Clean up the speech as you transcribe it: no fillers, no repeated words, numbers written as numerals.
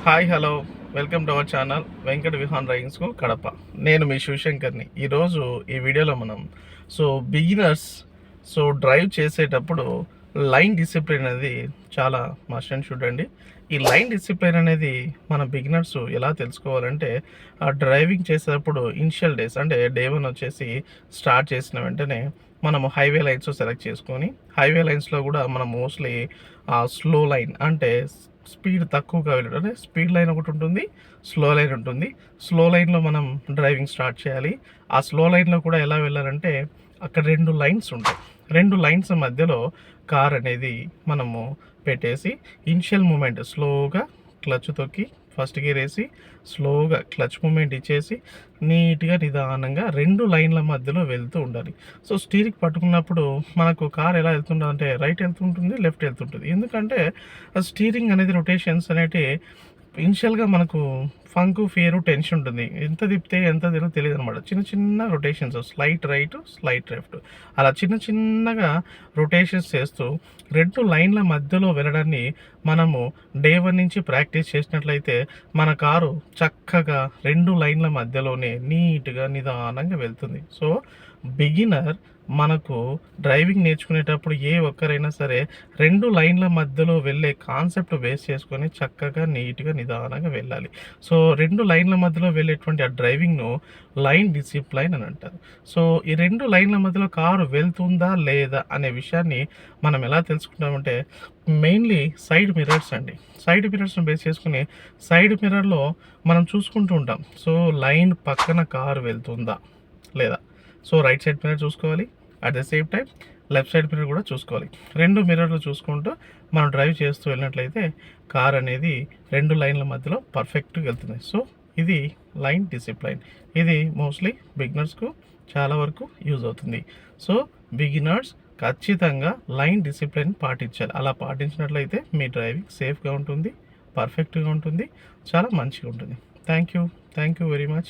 Hi hello welcome to our channel Venkata Vihan driving school Kadapa. నేను మీ శివశంకర్ని. ఈరోజు ఈ వీడియోలో మనం బిగినర్స్ డ్రైవ్ చేసేటప్పుడు లైన్ డిసిప్లిన్ అనేది చాలా మస్ట్ అండ్ షుడ్ అండి. ఈ లైన్ డిసిప్లిన్ అనేది మన బిగినర్స్ ఎలా తెలుసుకోవాలంటే, ఆ డ్రైవింగ్ చేసేటప్పుడు ఇనిషియల్ డేస్ అంటే డే 1 వచ్చేసి స్టార్ట్ చేసిన వెంటనే మనము హైవే లైన్స్ సెలెక్ట్ చేసుకొని, హైవే లైన్స్లో కూడా మనం మోస్ట్లీ స్లో లైన్ అంటే స్పీడ్ తక్కువగా వెళ్ళడం, అంటే స్పీడ్ లైన్ ఒకటి ఉంటుంది, స్లో లైన్ ఉంటుంది. స్లో లైన్లో మనం డ్రైవింగ్ స్టార్ట్ చేయాలి. ఆ స్లో లైన్లో కూడా ఎలా వెళ్ళాలంటే, అక్కడ 2 లైన్స్ ఉంటాయి. 2 లైన్స్ మధ్యలో కార్ అనేది మనము పెట్టేసి ఇనిషియల్ మూమెంట్ స్లోగా క్లచ్ తొక్కి ఫస్ట్ గేర్ వేసి స్లోగా క్లచ్ మూమెంట్ ఇచ్చేసి నీట్గా నిదానంగా 2 లైన్ల మధ్యలో వెళ్తూ ఉండాలి. స్టీరింగ్ పట్టుకున్నప్పుడు మనకు కార్ ఎలా వెళ్తుంటుంది అంటే రైట్ వెళ్తుంటుంది, లెఫ్ట్ వెళ్తుంటుంది. ఎందుకంటే స్టీరింగ్ అనేది రొటేషన్స్ అనేటి ఇనిషియల్గా మనకు ఫంకు ఫియరు టెన్షన్ ఉంటుంది. ఎంత తిప్పితే ఎంత తెలియదు అనమాట. చిన్న చిన్న rotations, slight right slight left, అలా చిన్న చిన్నగా రొటేషన్స్ చేస్తూ 2 లైన్ల మధ్యలో వెళ్ళడాన్ని మనము డే 1 నుంచి ప్రాక్టీస్ చేసినట్లయితే మన కారు చక్కగా 2 లైన్ల మధ్యలోనే నీట్గా నిదానంగా వెళ్తుంది. బిగినర్ మనకు డ్రైవింగ్ నేర్చుకునేటప్పుడు ఏ ఒక్కరైనా సరే 2 లైన్ల మధ్యలో వెళ్ళే కాన్సెప్ట్ బేస్ చేసుకొని చక్కగా నీట్గా నిదానంగా వెళ్ళాలి. 2 లైన్ల మధ్యలో వెళ్ళేటువంటి ఆ డ్రైవింగ్ను లైన్ డిసిప్లైన్ అని అంటారు. ఈ 2 లైన్ల మధ్యలో కారు వెళ్తుందా లేదా అనే విషయాన్ని మనం ఎలా తెలుసుకుంటామంటే, మెయిన్లీ సైడ్ మిర్రర్స్ అండి. సైడ్ మిర్రర్స్ని బేస్ చేసుకుని సైడ్ మిర్రర్లో మనం చూసుకుంటూ ఉంటాం. లైన్ పక్కన కారు వెళ్తుందా లేదా. రైట్ సైడ్ మిర్రర్ చూసుకోవాలి, at the same time left side mirror కూడా చూసుకోవాలి. 2 మిర్రర్లు చూసుకుంటూ మనం డ్రైవ్ చేస్తూ వెళ్ళినట్లయితే కార్ అనేది 2 లైన్ల మధ్యలో పర్ఫెక్ట్గా వెళ్తుంది. ఇది లైన్ డిసిప్లైన్. ఇది మోస్ట్లీ బిగినర్స్కు చాలా వరకు యూజ్ అవుతుంది. బిగినర్స్ ఖచ్చితంగా లైన్ డిసిప్లైన్ పాటించాలి. అలా పాటించినట్లయితే మీ డ్రైవింగ్ సేఫ్గా ఉంటుంది, పర్ఫెక్ట్గా ఉంటుంది, చాలా మంచిగా ఉంటుంది. Thank you very much.